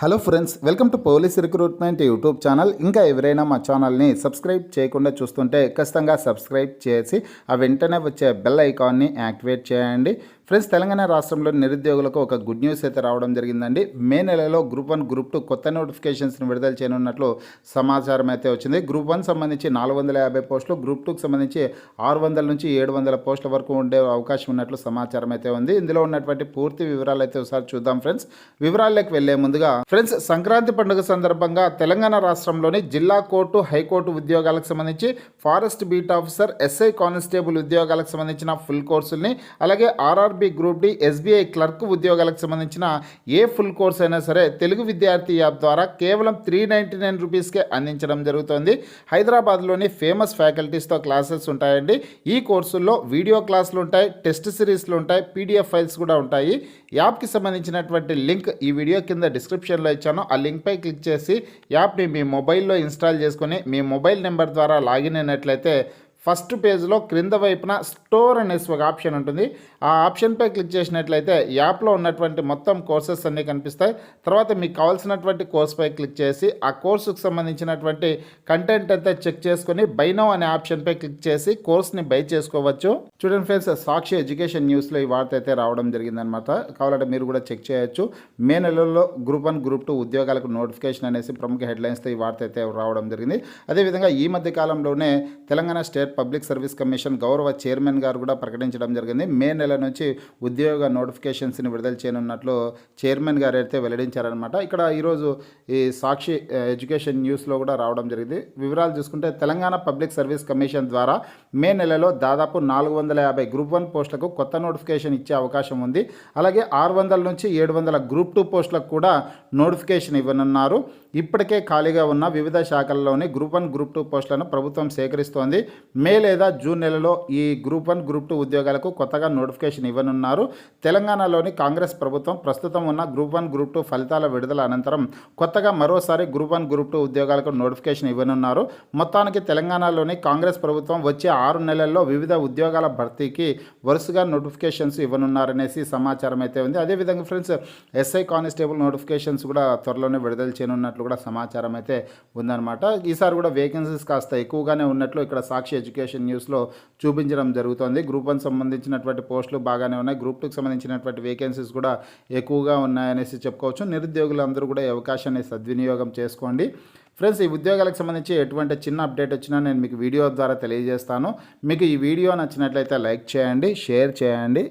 Hello friends, welcome to police recruitment YouTube channel. ఇంకా ఎవరైనా మా ఛానల్ని సబ్స్క్రైబ్ చేయకుండా చూస్తుంటే ఖచ్చితంగా సబ్స్క్రైబ్ చేసి ఆ వెంటనే వచ్చే బెల్ ఐకాన్ని యాక్టివేట్ చేయండి. ఫ్రెండ్స్, తెలంగాణ రాష్ట్రంలో నిరుద్యోగులకు ఒక గుడ్ న్యూస్ అయితే రావడం జరిగిందండి. మే నెలలో గ్రూప్ 1 గ్రూప్ 2 కొత్త నోటిఫికేషన్స్ని విడుదల చేయనున్నట్లు సమాచారం అయితే వచ్చింది. గ్రూప్ 1 సంబంధించి 450 పోస్టులు, గ్రూప్ 2కి సంబంధించి 600 నుంచి 700 పోస్టుల వరకు ఉండే అవకాశం ఉన్నట్లు సమాచారం అయితే ఉంది. ఇందులో ఉన్నటువంటి పూర్తి వివరాలు అయితే ఒకసారి చూద్దాం ఫ్రెండ్స్. వివరాల్లోకి వెళ్లే ముందుగా ఫ్రెండ్స్, సంక్రాంతి పండుగ సందర్భంగా తెలంగాణ రాష్ట్రంలోని జిల్లా కోర్టు, హైకోర్టు ఉద్యోగాలకు సంబంధించి forest beat officer, SI constable ఉద్యోగాలకు సంబంధించిన ఫుల్ కోర్సుల్ని, అలాగే RRB group D, SBI clerk ఉద్యోగాలకు సంబంధించిన ఏ ఫుల్ కోర్స్ అయినా సరే తెలుగు విద్యార్థి యాప్ ద్వారా కేవలం 399 రూపీస్కే అందించడం జరుగుతుంది. హైదరాబాద్లోని ఫేమస్ ఫ్యాకల్టీస్తో క్లాసెస్ ఉంటాయండి. ఈ కోర్సుల్లో వీడియో క్లాసులు ఉంటాయి, టెస్ట్ సిరీస్లు ఉంటాయి, పీడిఎఫ్ ఫైల్స్ కూడా ఉంటాయి. యాప్కి సంబంధించినటువంటి లింక్ ఈ వీడియో కింద డిస్క్రిప్షన్లో ఇచ్చాను. ఆ లింక్పై క్లిక్ చేసి యాప్ని మీ మొబైల్లో ఇన్స్టాల్ చేసుకొని మీ మొబైల్ నెంబర్ ద్వారా లాగిన్ అయినట్లయితే ఫస్ట్ పేజ్లో క్రింద వైపున స్టోర్ అనేసి ఒక ఆప్షన్ ఉంటుంది. ఆ ఆప్షన్పై క్లిక్ చేసినట్లయితే యాప్లో ఉన్నటువంటి మొత్తం కోర్సెస్ అన్నీ కనిపిస్తాయి. తర్వాత మీకు కావాల్సినటువంటి కోర్సుపై క్లిక్ చేసి ఆ కోర్సుకు సంబంధించినటువంటి కంటెంట్ అంతా చెక్ చేసుకొని బై నౌ అనే ఆప్షన్పై క్లిక్ చేసి కోర్స్ని బై చేసుకోవచ్చు. చూడండి ఫ్రెండ్స్, సాక్షి ఎడ్యుకేషన్ న్యూస్లో ఈ వార్త అయితే రావడం జరిగిందనమాట. కావాలంటే మీరు కూడా చెక్ చేయొచ్చు. మే నెలలో గ్రూప్ 1 గ్రూప్ 2 ఉద్యోగాలకు నోటిఫికేషన్ అనేసి ప్రముఖ హెడ్లైన్స్తో ఈ వార్త అయితే రావడం జరిగింది. అదేవిధంగా ఈ మధ్య కాలంలోనే Telangana state public service commission గౌరవ చైర్మన్ గారు కూడా ప్రకటించడం జరిగింది. మే నెల నుంచి ఉద్యోగ నోటిఫికేషన్స్ని విడుదల చేయనున్నట్లు చైర్మన్ గారు అయితే వెల్లడించారనమాట. ఇక్కడ ఈరోజు ఈ సాక్షి ఎడ్యుకేషన్ న్యూస్లో కూడా రావడం జరిగింది. వివరాలు చూసుకుంటే తెలంగాణ పబ్లిక్ సర్వీస్ కమిషన్ ద్వారా మే నెలలో దాదాపు 450 గ్రూప్ 1 పోస్టులకు కొత్త నోటిఫికేషన్ ఇచ్చే అవకాశం ఉంది. అలాగే 600 నుంచి 700 గ్రూప్ 2 పోస్టులకు కూడా నోటిఫికేషన్ ఇవ్వనున్నారు. ఇప్పటికే ఖాళీగా ఉన్న వివిధ శాఖల్లోని గ్రూప్ 1 గ్రూప్ 2 పోస్టులను ప్రభుత్వం సేకరిస్తోంది. మే లేదా జూన్ నెలలో ఈ గ్రూప్ 1 గ్రూప్ 2 ఉద్యోగాలకు కొత్తగా నోటిఫికేషన్ ఇవ్వనున్నారు. తెలంగాణలోని కాంగ్రెస్ ప్రభుత్వం ప్రస్తుతం ఉన్న గ్రూప్ 1 గ్రూప్ 2 ఫలితాల విడుదల అనంతరం కొత్తగా మరోసారి గ్రూప్ 1 గ్రూప్ 2 ఉద్యోగాలకు నోటిఫికేషన్ ఇవ్వనున్నారు. మొత్తానికి తెలంగాణలోని కాంగ్రెస్ ప్రభుత్వం వచ్చే 6 నెలల్లో వివిధ ఉద్యోగాల భర్తీకి వరుసగా నోటిఫికేషన్స్ ఇవ్వనున్నారనేసి సమాచారం అయితే ఉంది. అదేవిధంగా ఫ్రెండ్స్, ఎస్ఐ కానిస్టేబుల్ నోటిఫికేషన్స్ కూడా త్వరలోనే విడుదల చేయనున్నట్లు కూడా సమాచారం అయితే ఉందన్నమాట. ఈసారి కూడా వేకెన్సీస్ కాస్త ఎక్కువగానే ఉన్నట్లు ఇక్కడ సాక్షి ఎడ్యుకేషన్ న్యూస్లో చూపించడం జరుగుతుంది. గ్రూప్ 1 సంబంధించినటువంటి పోస్టులు బాగానే ఉన్నాయి, గ్రూప్ 2కి సంబంధించినటువంటి వేకెన్సీస్ కూడా ఎక్కువగా ఉన్నాయనేసి చెప్పుకోవచ్చు. నిరుద్యోగులందరూ కూడా ఈ అవకాశాన్ని సద్వినియోగం చేసుకోండి. ఫ్రెండ్స్, ఈ ఉద్యోగాలకు సంబంధించి ఎటువంటి చిన్న అప్డేట్ వచ్చినా నేను మీకు వీడియో ద్వారా తెలియజేస్తాను. మీకు ఈ వీడియో నచ్చినట్లయితే లైక్ చేయండి, షేర్ చేయండి.